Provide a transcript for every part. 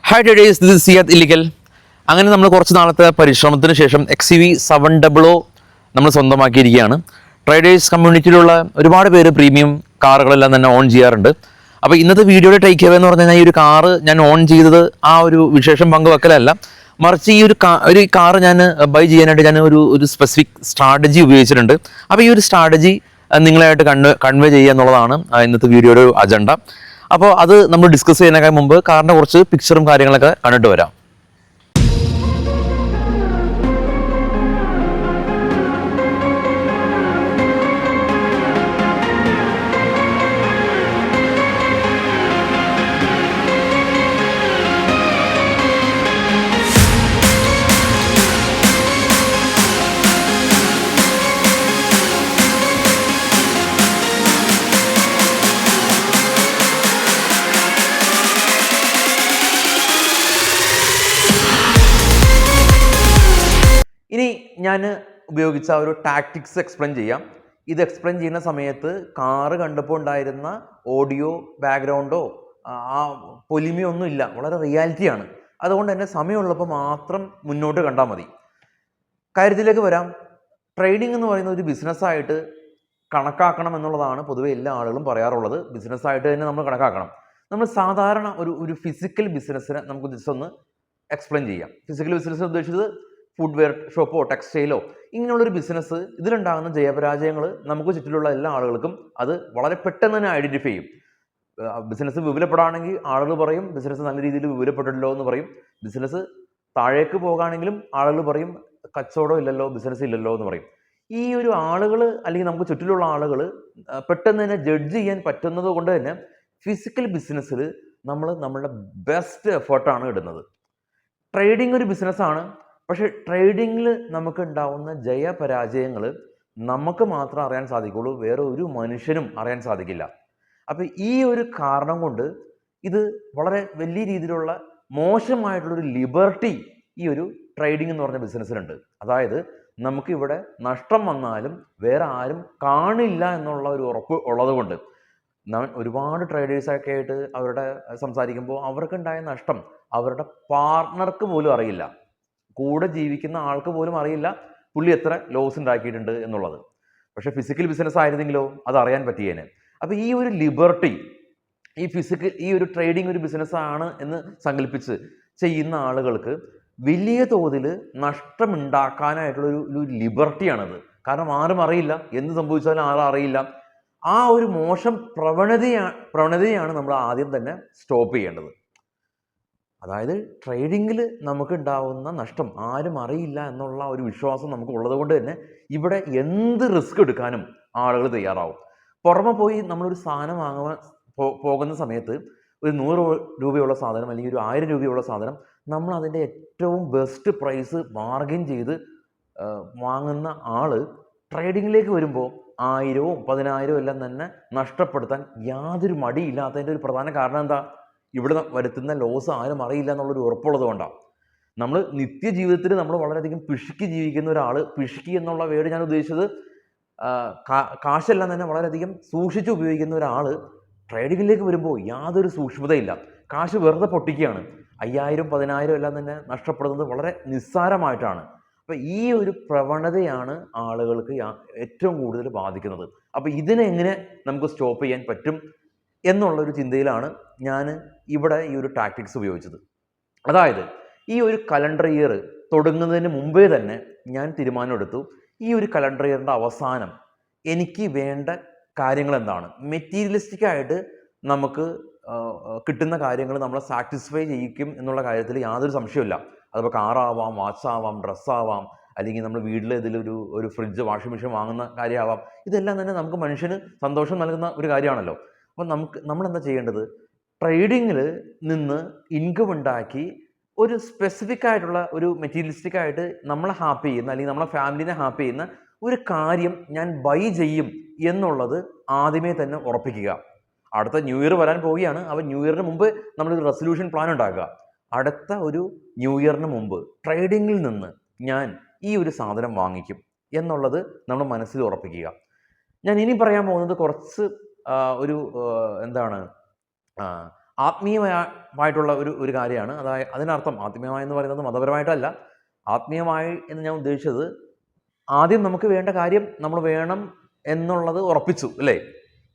Hi traders, this is Siyad Illikkal. അങ്ങനെ നമ്മൾ കുറച്ച് നാളത്തെ പരിശ്രമത്തിന് ശേഷം XUV 700 നമ്മൾ സ്വന്തമാക്കിയിരിക്കുകയാണ്. ട്രേഡേഴ്സ് കമ്മ്യൂണിറ്റിയിലുള്ള ഒരുപാട് പേര് പ്രീമിയം കാറുകളെല്ലാം തന്നെ ഓൺ ചെയ്യാറുണ്ട്. അപ്പോൾ ഇന്നത്തെ വീഡിയോയുടെ ടേക്ക് അവേ എന്ന് പറഞ്ഞു കഴിഞ്ഞാൽ ഈ ഒരു കാറ് ഞാൻ ഓൺ ചെയ്തത് ആ ഒരു വിശേഷം പങ്കുവെക്കലല്ല, മറിച്ച് ഈ ഒരു കാറ് ഞാൻ ബൈ ചെയ്യാനായിട്ട് ഞാൻ ഒരു സ്പെസിഫിക് സ്ട്രാറ്റജി ഉപയോഗിച്ചിട്ടുണ്ട്. അപ്പോൾ ഈ ഒരു സ്ട്രാറ്റജി നിങ്ങളായിട്ട് കൺവേ ചെയ്യുക എന്നുള്ളതാണ് ഇന്നത്തെ വീഡിയോയുടെ അജണ്ട. അപ്പോൾ അത് നമ്മൾ ഡിസ്കസ് ചെയ്യുന്നതിനേക്കാൾ മുമ്പ് കാറിൻ്റെ കുറച്ച് പിക്ചറും കാര്യങ്ങളൊക്കെ കണ്ടിട്ട് വരാം. ഇനി ഞാൻ ഉപയോഗിച്ച ഒരു ടാക്ടിക്സ് എക്സ്പ്ലെയിൻ ചെയ്യാം. ഇത് എക്സ്പ്ലെയിൻ ചെയ്യുന്ന സമയത്ത് കാറ് കണ്ടപ്പോൾ ഉണ്ടായിരുന്ന ഓഡിയോ ബാക്ക്ഗ്രൗണ്ടോ ആ പൊലിമയോ ഒന്നും ഇല്ല, വളരെ റിയാലിറ്റിയാണ്. അതുകൊണ്ട് തന്നെ സമയമുള്ളപ്പോൾ മാത്രം മുന്നോട്ട് കണ്ടാൽ മതി. കാര്യത്തിലേക്ക് വരാം. ട്രേഡിംഗ് എന്ന് പറയുന്ന ഒരു ബിസിനസ്സായിട്ട് കണക്കാക്കണം എന്നുള്ളതാണ് പൊതുവെ എല്ലാ ആളുകളും പറയാറുള്ളത്. ബിസിനസ്സായിട്ട് തന്നെ നമ്മൾ കണക്കാക്കണം. നമ്മൾ സാധാരണ ഒരു ഫിസിക്കൽ ബിസിനസ്സിനെ നമുക്ക് ജസ്റ്റ് ഒന്ന് എക്സ്പ്ലെയിൻ ചെയ്യാം. ഫിസിക്കൽ ബിസിനസ് ഉദ്ദേശിച്ചത് ഫുഡ്വെയർ ഷോപ്പോ ടെക്സ്റ്റൈലോ ഇങ്ങനെയുള്ളൊരു ബിസിനസ്, ഇതിലുണ്ടാകുന്ന ജയപരാജയങ്ങൾ നമുക്ക് ചുറ്റിലുള്ള എല്ലാ ആളുകൾക്കും അത് വളരെ പെട്ടെന്ന് തന്നെ ഐഡൻറ്റിഫൈ ചെയ്യും. ബിസിനസ് വിപുലപ്പെടാണെങ്കിൽ ആളുകൾ പറയും ബിസിനസ് നല്ല രീതിയിൽ വിപുലപ്പെട്ടില്ലല്ലോ എന്ന് പറയും. ബിസിനസ് താഴേക്ക് പോകുകയാണെങ്കിലും ആളുകൾ പറയും കച്ചവടം ഇല്ലല്ലോ, ബിസിനസ് ഇല്ലല്ലോ എന്ന് പറയും. ഈ ഒരു ആളുകൾ അല്ലെങ്കിൽ നമുക്ക് ചുറ്റിലുള്ള ആളുകൾ പെട്ടെന്ന് തന്നെ ജഡ്ജ് ചെയ്യാൻ പറ്റുന്നത് കൊണ്ട് തന്നെ ഫിസിക്കൽ ബിസിനസ്സിൽ നമ്മൾ നമ്മളുടെ ബെസ്റ്റ് എഫേർട്ടാണ് ഇടുന്നത്. ട്രേഡിംഗ് ഒരു ബിസിനസ്സാണ്. പക്ഷേ ട്രേഡിങ്ങിൽ നമുക്ക് ഉണ്ടാവുന്ന ജയപരാജയങ്ങൾ നമുക്ക് മാത്രം അറിയാൻ സാധിക്കുള്ളൂ, വേറെ ഒരു മനുഷ്യനും അറിയാൻ സാധിക്കില്ല. അപ്പോൾ ഈ ഒരു കാരണം കൊണ്ട് ഇത് വളരെ വലിയ രീതിയിലുള്ള മോശമായിട്ടുള്ളൊരു ലിബർട്ടി ഈ ഒരു ട്രേഡിംഗ് എന്ന് പറഞ്ഞ ബിസിനസ്സിലുണ്ട്. അതായത് നമുക്കിവിടെ നഷ്ടം വന്നാലും വേറെ ആരും കാണില്ല എന്നുള്ള ഒരു ഉറപ്പ് ഉള്ളത് കൊണ്ട് ഒരുപാട് ട്രേഡേഴ്സൊക്കെ ആയിട്ട് അവരുടെ സംസാരിക്കുമ്പോൾ അവർക്കുണ്ടായ നഷ്ടം അവരുടെ പാർട്ട്ണർക്ക് പോലും അറിയില്ല, കൂടെ ജീവിക്കുന്ന ആൾക്ക് പോലും അറിയില്ല പുള്ളി എത്ര ലോസ് ഉണ്ടാക്കിയിട്ടുണ്ട് എന്നുള്ളത്. പക്ഷേ ഫിസിക്കൽ ബിസിനസ് ആയിരുന്നെങ്കിലോ അത് അറിയാൻ പറ്റിയേനെ. അപ്പോൾ ഈ ഒരു ലിബർട്ടി ഈ ഒരു ട്രേഡിംഗ് ഒരു ബിസിനസ്സാണ് എന്ന് സങ്കല്പിച്ച് ചെയ്യുന്ന ആളുകൾക്ക് വലിയ തോതിൽ നഷ്ടമുണ്ടാക്കാനായിട്ടുള്ള ഒരു ലിബർട്ടിയാണത്. കാരണം ആരും അറിയില്ല, എന്ത് സംഭവിച്ചാലും ആരും അറിയില്ല. ആ ഒരു മോശം പ്രവണതയാണ് നമ്മൾ ആദ്യം തന്നെ സ്റ്റോപ്പ് ചെയ്യേണ്ടത്. അതായത് ട്രേഡിങ്ങിൽ നമുക്ക് ഉണ്ടാവുന്ന നഷ്ടം ആരും അറിയില്ല എന്നുള്ള ഒരു വിശ്വാസം നമുക്ക് ഉള്ളത് കൊണ്ട് തന്നെ ഇവിടെ എന്ത് റിസ്ക് എടുക്കാനും ആളുകൾ തയ്യാറാവും. പുറമെ പോയി നമ്മളൊരു സാധനം വാങ്ങാൻ പോകുന്ന സമയത്ത് ഒരു 100 രൂപയുള്ള സാധനം അല്ലെങ്കിൽ ഒരു 1000 രൂപയുള്ള സാധനം നമ്മൾ അതിൻ്റെ ഏറ്റവും ബെസ്റ്റ് പ്രൈസ് ബാർഗെയിൻ ചെയ്ത് വാങ്ങുന്ന ആൾ ട്രേഡിങ്ങിലേക്ക് വരുമ്പോൾ 1000 10,000 എല്ലാം തന്നെ നഷ്ടപ്പെടുത്താൻ യാതൊരു മടിയില്ലാത്തതിൻ്റെ ഒരു പ്രധാന കാരണം എന്താ? ഇവിടെ വരുത്തുന്ന ലോസ് ആരും അറിയില്ല എന്നുള്ളൊരു ഉറപ്പുള്ളത് കൊണ്ടാണ്. നമ്മൾ നിത്യജീവിതത്തിൽ നമ്മൾ വളരെയധികം പിശുക്കി ജീവിക്കുന്ന ഒരാൾ, പിശുക്കി എന്നുള്ള വേർഡ് ഞാൻ ഉദ്ദേശിച്ചത് കാശെല്ലാം തന്നെ വളരെയധികം സൂക്ഷിച്ച് ഉപയോഗിക്കുന്ന ഒരാൾ ട്രേഡിങ്ങിലേക്ക് വരുമ്പോൾ യാതൊരു സൂക്ഷ്മതയില്ല, കാശ് വെറുതെ പൊട്ടിക്കുകയാണ്. 5000 10,000 എല്ലാം തന്നെ നഷ്ടപ്പെടുന്നത് വളരെ നിസ്സാരമായിട്ടാണ്. അപ്പോൾ ഈ ഒരു പ്രവണതയാണ് ആളുകൾക്ക് ഏറ്റവും കൂടുതൽ ബാധിക്കുന്നത്. അപ്പോൾ ഇതിനെങ്ങനെ നമുക്ക് സ്റ്റോപ്പ് ചെയ്യാൻ പറ്റും എന്നുള്ളൊരു ചിന്തയിലാണ് ഞാൻ ഇവിടെ ഈ ഒരു ടാക്ടിക്സ് ഉപയോഗിച്ചത്. അതായത് ഈ ഒരു കലണ്ടർ ഇയർ തുടങ്ങുന്നതിന് മുമ്പേ തന്നെ ഞാൻ തീരുമാനമെടുത്തു, ഈ ഒരു കലണ്ടർ ഇയറിൻ്റെ അവസാനം എനിക്ക് വേണ്ട കാര്യങ്ങൾ എന്താണ്, മെറ്റീരിയലിസ്റ്റിക്കായിട്ട് നമുക്ക് കിട്ടുന്ന കാര്യങ്ങൾ നമ്മളെ സാറ്റിസ്ഫൈ ചെയ്യിക്കും എന്നുള്ള കാര്യത്തിൽ യാതൊരു സംശയമില്ല. അതിപ്പോൾ കാറാവാം, വാച്ചാവാം, ഡ്രസ്സാവാം, അല്ലെങ്കിൽ നമ്മൾ വീട്ടിൽ ഒരു ഫ്രിഡ്ജ്, വാഷിംഗ് മെഷീൻ വാങ്ങുന്ന കാര്യമാവാം. ഇതെല്ലാം തന്നെ നമുക്ക് മനുഷ്യന് സന്തോഷം നൽകുന്ന ഒരു കാര്യമാണല്ലോ. അപ്പോൾ നമ്മളെന്താ ചെയ്യേണ്ടത്? ട്രേഡിങ്ങിൽ നിന്ന് ഇൻകം ഉണ്ടാക്കി ഒരു സ്പെസിഫിക് ആയിട്ടുള്ള ഒരു മെറ്റീരിയലിസ്റ്റിക് ആയിട്ട് നമ്മളെ ഹാപ്പി ചെയ്യുന്ന അല്ലെങ്കിൽ നമ്മളെ ഫാമിലിനെ ഹാപ്പി ചെയ്യുന്ന ഒരു കാര്യം ഞാൻ ബൈ ചെയ്യും എന്നുള്ളത് ആദ്യമേ തന്നെ ഉറപ്പിക്കുക. അടുത്ത ന്യൂ ഇയർ വരാൻ പോവുകയാണ്. അപ്പോൾ ന്യൂ ഇയറിന് മുമ്പ് നമ്മളൊരു റെസൊല്യൂഷൻ പ്ലാൻ ഉണ്ടാക്കുക. അടുത്ത ഒരു ന്യൂ ഇയറിന് മുമ്പ് ട്രേഡിങ്ങിൽ നിന്ന് ഞാൻ ഈ ഒരു സാധനം വാങ്ങിക്കും എന്നുള്ളത് നമ്മൾ മനസ്സിൽ ഉറപ്പിക്കുക. ഞാൻ ഇനി പറയാൻ പോകുന്നത് കുറച്ച് എന്താണ് ആത്മീയമായിട്ടുള്ള ഒരു കാര്യമാണ്. അതായത് അതിനർത്ഥം ആത്മീയമായി എന്ന് പറയുന്നത് മതപരമായിട്ടല്ല. ആത്മീയമായി എന്ന് ഞാൻ ഉദ്ദേശിച്ചത്, ആദ്യം നമുക്ക് വേണ്ട കാര്യം നമ്മൾ വേണം എന്നുള്ളത് ഉറപ്പിച്ചു അല്ലേ?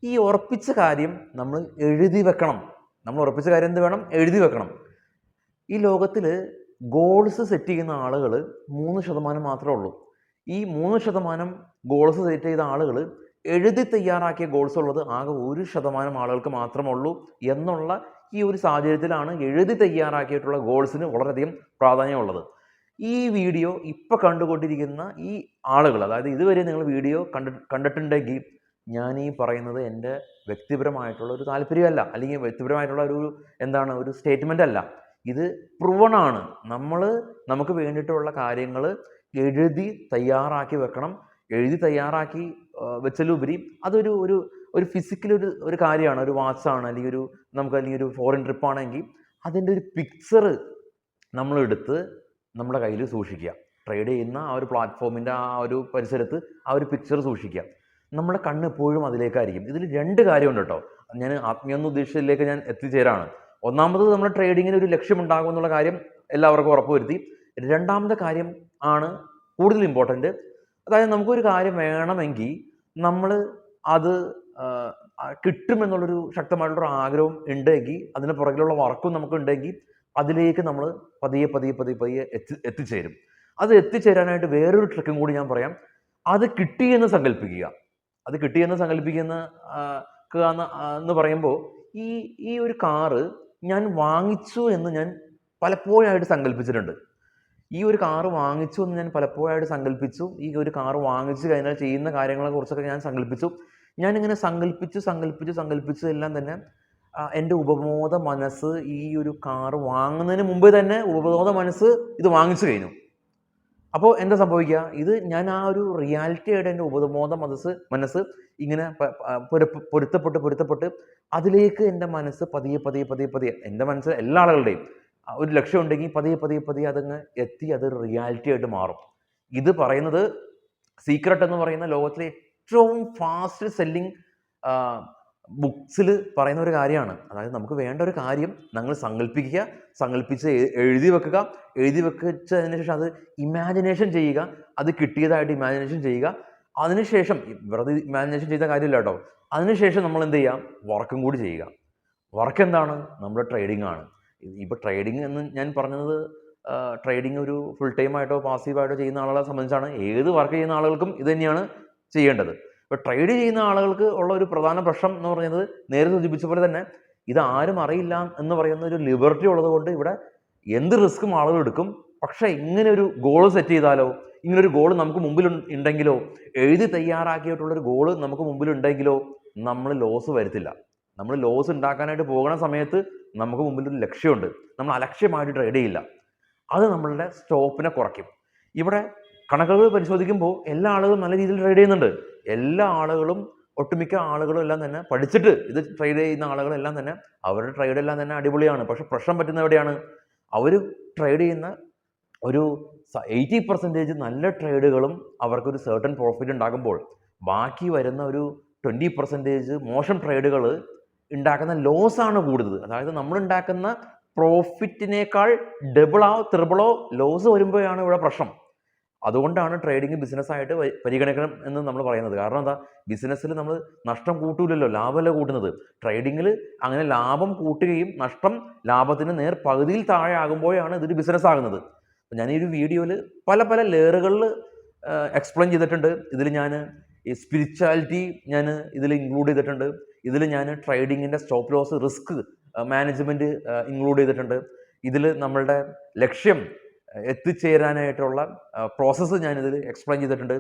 ഈ ഉറപ്പിച്ച കാര്യം നമ്മൾ എഴുതി വെക്കണം. നമ്മൾ ഉറപ്പിച്ച കാര്യം എന്ത് വേണം? എഴുതി വെക്കണം. ഈ ലോകത്തിൽ ഗോൾസ് സെറ്റ് ചെയ്യുന്ന ആളുകൾ 3% മാത്രമേ ഉള്ളൂ. ഈ 3% ഗോൾസ് സെറ്റ് ചെയ്ത ആളുകൾ എഴുതി തയ്യാറാക്കിയ ഗോൾസ് ഉള്ളത് ആകെ 1% ആളുകൾക്ക് മാത്രമേ ഉള്ളൂ എന്നുള്ള ഈ ഒരു സാഹചര്യത്തിലാണ് എഴുതി തയ്യാറാക്കിയിട്ടുള്ള ഗോൾസിന് വളരെയധികം പ്രാധാന്യമുള്ളത്. ഈ വീഡിയോ ഇപ്പോൾ കണ്ടുകൊണ്ടിരിക്കുന്ന ഈ ആളുകൾ, അതായത് ഇതുവരെ നിങ്ങൾ വീഡിയോ കണ്ടിട്ടുണ്ടെങ്കിൽ ഞാൻ ഈ പറയുന്നത് എൻ്റെ വ്യക്തിപരമായിട്ടുള്ള ഒരു താല്പര്യമല്ല, അല്ലെങ്കിൽ വ്യക്തിപരമായിട്ടുള്ള ഒരു സ്റ്റേറ്റ്മെൻ്റ് അല്ല. ഇത് പ്രൂവണാണ്. നമുക്ക് വേണ്ടിയിട്ടുള്ള കാര്യങ്ങൾ എഴുതി തയ്യാറാക്കി വെക്കണം. എഴുതി തയ്യാറാക്കി വെച്ചതിലുപരി അതൊരു ഒരു ഫിസിക്കൽ ഒരു കാര്യമാണ്. ഒരു വാച്ചാണ്, അല്ലെങ്കിൽ ഒരു ഫോറിൻ ട്രിപ്പാണെങ്കിൽ അതിൻ്റെ ഒരു പിക്ചർ നമ്മളെടുത്ത് നമ്മുടെ കയ്യിൽ സൂക്ഷിക്കുക. ട്രേഡ് ചെയ്യുന്ന ആ ഒരു പ്ലാറ്റ്ഫോമിൻ്റെ ആ ഒരു പരിസരത്ത് ആ ഒരു പിക്ചർ സൂക്ഷിക്കുക. നമ്മുടെ കണ്ണ് എപ്പോഴും അതിലേക്കായിരിക്കും. ഇതിൽ 2 കാര്യമുണ്ട് കേട്ടോ. ഞാൻ ആത്മീയം ഉദ്ദേശത്തിലേക്ക് ഞാൻ എത്തിച്ചേരാണ്. ഒന്നാമത് നമ്മുടെ ട്രേഡിങ്ങിന് ഒരു ലക്ഷ്യമുണ്ടാകും എന്നുള്ള കാര്യം എല്ലാവർക്കും ഉറപ്പുവരുത്തി. രണ്ടാമത്തെ കാര്യം ആണ് കൂടുതൽ ഇമ്പോർട്ടൻ്റ്. അതായത് നമുക്കൊരു കാര്യം വേണമെങ്കിൽ നമ്മൾ അത് കിട്ടുമെന്നുള്ളൊരു ശക്തമായിട്ടുള്ളൊരു ആഗ്രഹം ഉണ്ടെങ്കിൽ, അതിന് പുറകിലുള്ള വർക്കും നമുക്ക് ഉണ്ടെങ്കിൽ അതിലേക്ക് നമ്മൾ പതിയെ എത്തിച്ചേരും. അത് എത്തിച്ചേരാനായിട്ട് വേറൊരു ട്രിക്കും കൂടി ഞാൻ പറയാം. അത് കിട്ടിയെന്ന് സങ്കല്പിക്കുക. അത് കിട്ടിയെന്ന് സങ്കല്പിക്കുന്ന എന്ന് പറയുമ്പോൾ ഈ ഒരു കാറ് ഞാൻ വാങ്ങിച്ചു എന്ന് ഞാൻ പലപ്പോഴായിട്ട് സങ്കല്പിച്ചിട്ടുണ്ട്. ഈ ഒരു കാറ് വാങ്ങിച്ചു എന്ന് ഞാൻ പലപ്പോഴായിട്ട് സങ്കല്പിച്ചു. ഈ ഒരു കാറ് വാങ്ങിച്ചു കഴിഞ്ഞാൽ ചെയ്യുന്ന കാര്യങ്ങളെക്കുറിച്ചൊക്കെ ഞാൻ സങ്കല്പിച്ചു. ഞാനിങ്ങനെ സങ്കല്പിച്ചു എല്ലാം തന്നെ എൻ്റെ ഉപബോധ മനസ്സ് ഈ ഒരു കാറ് വാങ്ങുന്നതിന് മുമ്പ് തന്നെ ഉപബോധ മനസ്സ് ഇത് വാങ്ങിച്ചു കഴിഞ്ഞു. അപ്പോൾ എന്താ സംഭവിക്കുക? ഇത് ഞാൻ ആ ഒരു റിയാലിറ്റിയായിട്ട് എൻ്റെ ഉപബോധ മനസ്സ് ഇങ്ങനെ പൊരുത്തപ്പെട്ട് അതിലേക്ക് എൻ്റെ മനസ്സ് പതിയെ എൻ്റെ മനസ്സ് എല്ലാ ആളുകളുടെയും ഒരു ലക്ഷ്യം ഉണ്ടെങ്കിൽ പതിയെ അതങ്ങ് എത്തി അതൊരു റിയാലിറ്റി ആയിട്ട് മാറും. ഇത് പറയുന്നത് സീക്രട്ട് എന്ന് പറയുന്ന ലോകത്തിലെ ഏറ്റവും ഫാസ്റ്റ് സെല്ലിങ് ബുക്സിൽ പറയുന്ന ഒരു കാര്യമാണ്. അതായത് നമുക്ക് വേണ്ട ഒരു കാര്യം നമ്മൾ സങ്കല്പിച്ച് എഴുതി വെച്ചതിന് ശേഷം അത് ഇമാജിനേഷൻ ചെയ്യുക. അത് കിട്ടിയതായിട്ട് ഇമാജിനേഷൻ ചെയ്യുക. അതിനുശേഷം വെറുതെ ഇമാജിനേഷൻ ചെയ്ത കാര്യമില്ല കേട്ടോ. അതിനുശേഷം നമ്മൾ എന്ത് ചെയ്യാം? വർക്കും കൂടി ചെയ്യുക. വർക്ക് എന്താണ്? നമ്മുടെ ട്രേഡിംഗ് ആണ്. ഇപ്പോൾ ട്രേഡിംഗ് എന്ന് ഞാൻ പറഞ്ഞത് ട്രേഡിംഗ് ഒരു ഫുൾ ടൈം ആയിട്ടോ പാസീവായിട്ടോ ചെയ്യുന്ന ആളുകളെ സംബന്ധിച്ചാണ്. ഏത് വർക്ക് ചെയ്യുന്ന ആളുകൾക്കും ഇത് തന്നെയാണ് ചെയ്യേണ്ടത്. ഇപ്പോൾ ട്രേഡ് ചെയ്യുന്ന ആളുകൾക്ക് ഉള്ള ഒരു പ്രധാന പ്രശ്നം എന്ന് പറയുന്നത് നേരത്തെ സൂചിപ്പിച്ച പോലെ തന്നെ ഇത് ആരും അറിയില്ല എന്ന് പറയുന്ന ഒരു ലിബർട്ടി ഉള്ളത് കൊണ്ട് ഇവിടെ എന്ത് റിസ്ക്കും ആളുകൾ എടുക്കും. പക്ഷേ ഇങ്ങനെ ഒരു ഗോൾ സെറ്റ് ചെയ്താലോ, ഇങ്ങനൊരു ഗോൾ നമുക്ക് മുമ്പിൽ ഉണ്ടെങ്കിലോ, എഴുതി തയ്യാറാക്കിയിട്ടുള്ളൊരു ഗോൾ നമുക്ക് മുമ്പിൽ ഉണ്ടെങ്കിലോ നമ്മൾ ലോസ് വരുത്തില്ല. നമ്മൾ ലോസ് ഉണ്ടാക്കാനായിട്ട് പോകുന്ന സമയത്ത് നമുക്ക് മുമ്പിൽ ഒരു ലക്ഷ്യമുണ്ട്. നമ്മൾ അലക്ഷ്യമായിട്ട് ട്രേഡ് ചെയ്യില്ല. അത് നമ്മളുടെ സ്റ്റോപ്പിനെ കുറയ്ക്കും. ഇവിടെ കണക്കുകൾ പരിശോധിക്കുമ്പോൾ എല്ലാ ആളുകളും നല്ല രീതിയിൽ ട്രേഡ് ചെയ്യുന്നുണ്ട്. എല്ലാ ആളുകളും, ഒട്ടുമിക്ക ആളുകളും എല്ലാം തന്നെ പഠിച്ചിട്ട് ഇത് ട്രേഡ് ചെയ്യുന്ന ആളുകളെല്ലാം തന്നെ അവരുടെ ട്രേഡ് എല്ലാം തന്നെ അടിപൊളിയാണ്. പക്ഷെ പ്രശ്നം പറ്റുന്ന എവിടെയാണ്? അവർ ട്രേഡ് ചെയ്യുന്ന ഒരു 80% നല്ല ട്രേഡുകളും അവർക്കൊരു സർട്ടൻ പ്രോഫിറ്റ് ഉണ്ടാകുമ്പോൾ ബാക്കി വരുന്ന ഒരു 20% മോശം ട്രേഡുകൾ ഉണ്ടാക്കുന്ന ലോസാണ് കൂടുതൽ. അതായത് നമ്മൾ ഉണ്ടാക്കുന്ന പ്രോഫിറ്റിനേക്കാൾ ഡബിളോ ത്രിബിളോ ലോസ് വരുമ്പോഴാണ് ഇവിടെ പ്രശ്നം. അതുകൊണ്ടാണ് ട്രേഡിങ് ബിസിനസ്സായിട്ട് പരിഗണിക്കണം എന്ന് നമ്മൾ പറയുന്നത്. കാരണം എന്താ? ബിസിനസ്സിൽ നമ്മൾ നഷ്ടം കൂട്ടൂലല്ലോ, ലാഭമല്ല കൂട്ടുന്നത്. ട്രേഡിങ്ങിൽ അങ്ങനെ ലാഭം കൂട്ടുകയും നഷ്ടം ലാഭത്തിന് നേർ പകുതിയിൽ താഴെ ആകുമ്പോഴാണ് ഇതൊരു ബിസിനസ് ആകുന്നത്. അപ്പം ഞാൻ ഈ ഒരു വീഡിയോയിൽ പല ലെയറുകളിൽ എക്സ്പ്ലെയിൻ ചെയ്തിട്ടുണ്ട്. ഇതിൽ ഞാൻ ഈ സ്പിരിച്വാലിറ്റി ഞാൻ ഇതിൽ ഇൻക്ലൂഡ് ചെയ്തിട്ടുണ്ട്. ഇതിൽ ഞാൻ ട്രേഡിങ്ങിൻ്റെ stop loss risk management include ചെയ്തിട്ടുണ്ട്. ഇതിൽ നമ്മളുടെ ലക്ഷ്യം എത്തിച്ചേരാനായിട്ടുള്ള പ്രോസസ്സ് ഞാനിതിൽ എക്സ്പ്ലെയിൻ ചെയ്തിട്ടുണ്ട്.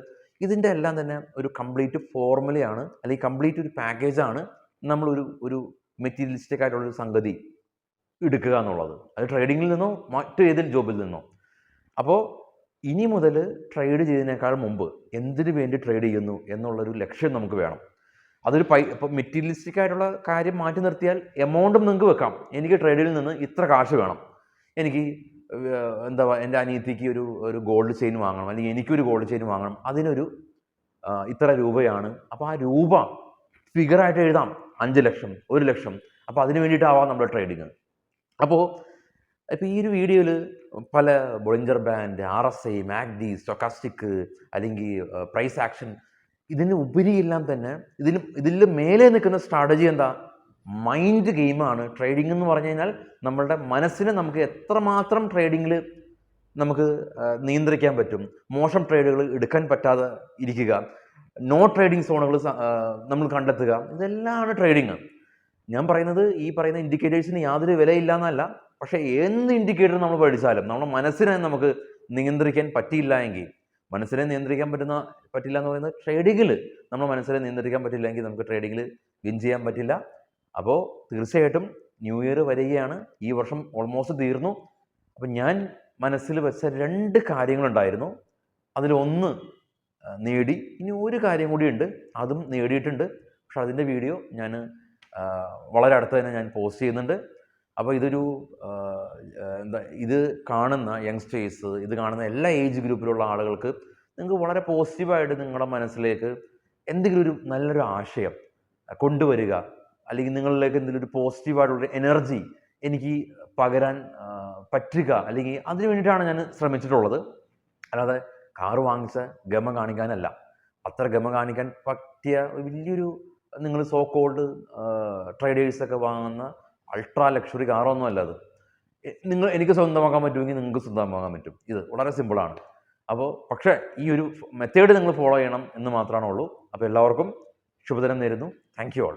ഇതിൻ്റെ എല്ലാം തന്നെ ഒരു കംപ്ലീറ്റ് ഫോർമുലയാണ്, അല്ലെങ്കിൽ കംപ്ലീറ്റ് ഒരു പാക്കേജാണ് നമ്മളൊരു മെറ്റീരിയലിസ്റ്റിക് ആയിട്ടുള്ളൊരു സംഗതി എടുക്കുക എന്നുള്ളത്. അത് ട്രേഡിങ്ങിൽ നിന്നോ മറ്റു ഏതൊരു ജോബിൽ നിന്നോ. അപ്പോൾ ഇനി മുതൽ ട്രേഡ് ചെയ്തതിനേക്കാൾ മുമ്പ് എന്തിനു വേണ്ടി ട്രേഡ് ചെയ്യുന്നു എന്നുള്ളൊരു ലക്ഷ്യം നമുക്ക് വേണം. അതൊരു ഇപ്പോൾ മെറ്റീരിയലിസ്റ്റിക് ആയിട്ടുള്ള കാര്യം മാറ്റി നിർത്തിയാൽ എമൗണ്ടും നിങ്ങൾക്ക് വെക്കാം. എനിക്ക് ട്രേഡിൽ നിന്ന് ഇത്ര കാശ് വേണം, എനിക്ക് എൻ്റെ അനിയത്തിക്ക് ഒരു ഗോൾഡ് ചെയിൻ വാങ്ങണം, അല്ലെങ്കിൽ എനിക്കൊരു ഗോൾഡ് ചെയിൻ വാങ്ങണം, അതിനൊരു ഇത്ര രൂപയാണ്. അപ്പോൾ ആ രൂപ ഫിഗറായിട്ട് എഴുതാം. 5 ലക്ഷം, 1 ലക്ഷം. അപ്പോൾ അതിന് വേണ്ടിയിട്ടാവാം നമ്മുടെ ട്രേഡിങ്. അപ്പോൾ ഇപ്പോൾ ഈ ഒരു വീഡിയോയിൽ പല ബൊളിഞ്ചർ ബാൻഡ്, RSI, MACD, സ്റ്റൊക്കാസ്റ്റിക്, അല്ലെങ്കിൽ പ്രൈസ് ആക്ഷൻ, ഇതിന് ഉപരിയെല്ലാം തന്നെ ഇതിൽ മേലെ നിൽക്കുന്ന സ്ട്രാറ്റജി എന്താ? മൈൻഡ് ഗെയിമാണ്. ട്രേഡിംഗ് എന്ന് പറഞ്ഞു കഴിഞ്ഞാൽ നമ്മളുടെ മനസ്സിനെ നമുക്ക് എത്രമാത്രം ട്രേഡിങ്ങിൽ നമുക്ക് നിയന്ത്രിക്കാൻ പറ്റും, മോശം ട്രേഡുകൾ എടുക്കാൻ പറ്റാതെ ഇരിക്കുക, നോ ട്രേഡിംഗ് സോണുകൾ നമ്മൾ കണ്ടെത്തുക, ഇതെല്ലാമാണ് ട്രേഡിങ്. ഞാൻ പറയുന്നത് ഈ പറയുന്ന ഇൻഡിക്കേറ്റേഴ്സിന് യാതൊരു വിലയില്ല എന്നല്ല, പക്ഷേ എന്ത് ഇൻഡിക്കേറ്റർ നമ്മൾ പഠിച്ചാലും നമ്മുടെ മനസ്സിനെ നമുക്ക് നിയന്ത്രിക്കാൻ പറ്റിയില്ല എങ്കിൽ, മനസ്സിനെ നിയന്ത്രിക്കാൻ പറ്റില്ല എന്ന് പറയുന്നത് ട്രേഡിങ്ങിൽ നമ്മുടെ മനസ്സിനെ നിയന്ത്രിക്കാൻ പറ്റില്ല എങ്കിൽ നമുക്ക് ട്രേഡിങ്ങിൽ വിൻ ചെയ്യാൻ പറ്റില്ല. അപ്പോൾ തീർച്ചയായിട്ടും ന്യൂ ഇയർ വരികയാണ്, ഈ വർഷം ഓൾമോസ്റ്റ് തീർന്നു. അപ്പം ഞാൻ മനസ്സിൽ വെച്ച 2 കാര്യങ്ങളുണ്ടായിരുന്നു, അതിലൊന്ന് നേടി, ഇനി ഒരു കാര്യം കൂടിയുണ്ട്, അതും നേടിയിട്ടുണ്ട്. പക്ഷെ അതിൻ്റെ വീഡിയോ ഞാൻ വളരെ അടുത്ത് തന്നെ ഞാൻ പോസ്റ്റ് ചെയ്യുന്നുണ്ട്. അപ്പോൾ ഇതൊരു ഇത് കാണുന്ന യങ്സ്റ്റേഴ്സ്, ഇത് കാണുന്ന എല്ലാ ഏജ് ഗ്രൂപ്പിലുള്ള ആളുകൾക്ക് നിങ്ങൾക്ക് വളരെ പോസിറ്റീവായിട്ട് നിങ്ങളുടെ മനസ്സിലേക്ക് എന്തെങ്കിലും ഒരു നല്ലൊരു ആശയം കൊണ്ടുവരിക, അല്ലെങ്കിൽ നിങ്ങളിലേക്ക് എന്തെങ്കിലും ഒരു പോസിറ്റീവായിട്ടുള്ള എനർജി എനിക്ക് പകരാൻ പറ്റുക, അല്ലെങ്കിൽ അതിന് വേണ്ടിയിട്ടാണ് ഞാൻ ശ്രമിച്ചിട്ടുള്ളത്. അല്ലാതെ കാറ് വാങ്ങിച്ച ഗമ കാണിക്കാനല്ല. അത്ര ഗമ കാണിക്കാൻ പറ്റിയ വലിയൊരു നിങ്ങൾ സോ കോൾഡ് ട്രേഡേഴ്സൊക്കെ വാങ്ങുന്ന അൾട്രാ ലക്ഷറി കാറൊന്നും അല്ല അത്. എനിക്ക് സ്വന്തമാക്കാൻ പറ്റുമെങ്കിൽ നിങ്ങൾക്ക് സ്വന്തമാക്കാൻ പറ്റും. ഇത് വളരെ സിമ്പിളാണ്. അപ്പോൾ പക്ഷേ ഈ ഒരു മെത്തേഡ് നിങ്ങൾ ഫോളോ ചെയ്യണം എന്ന് മാത്രമേ ഉള്ളൂ. അപ്പോൾ എല്ലാവർക്കും ശുഭദിനം നേരുന്നു. Thank you all.